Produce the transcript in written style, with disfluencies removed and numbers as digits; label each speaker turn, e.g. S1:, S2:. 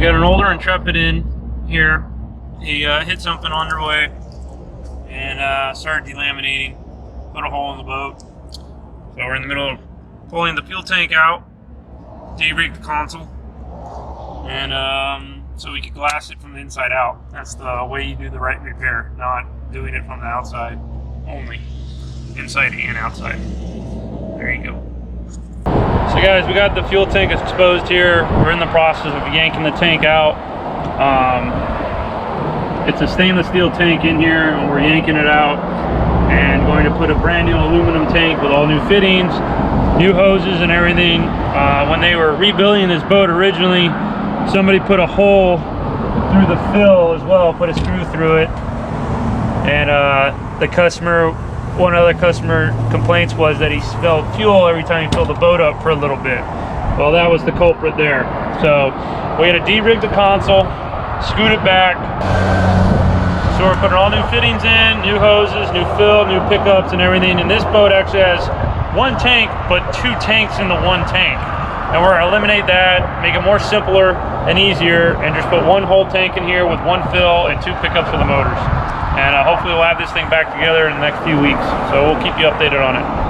S1: got an older Intrepid in here. He hit something on their way and started delaminating, put a hole in the boat. So we're in the middle of pulling the fuel tank out, de-rig the console, and so we could glass it from the inside out. That's the way you do the right repair, not doing it from the outside only, inside and outside. There you go. So guys, we got the fuel tank exposed here. We're in the process of yanking the tank out. It's a stainless steel tank in here, and we're yanking it out and going to put a brand new aluminum tank with all new fittings, new hoses and everything. When they were rebuilding this boat originally, somebody put a hole through the fill as well, put a screw through it, and one of the customer complaints was that he smelled fuel every time he filled the boat up for a little bit. Well, that was the culprit there. So we had to de-rig the console, scoot it back. So we're putting all new fittings in, new hoses, new fill, new pickups and everything. And this boat actually has one tank, but two tanks in the one tank. And we're gonna eliminate that, make it more simpler and easier, and just put one whole tank in here with one fill and two pickups for the motors. And hopefully we'll have this thing back together in the next few weeks. So we'll keep you updated on it.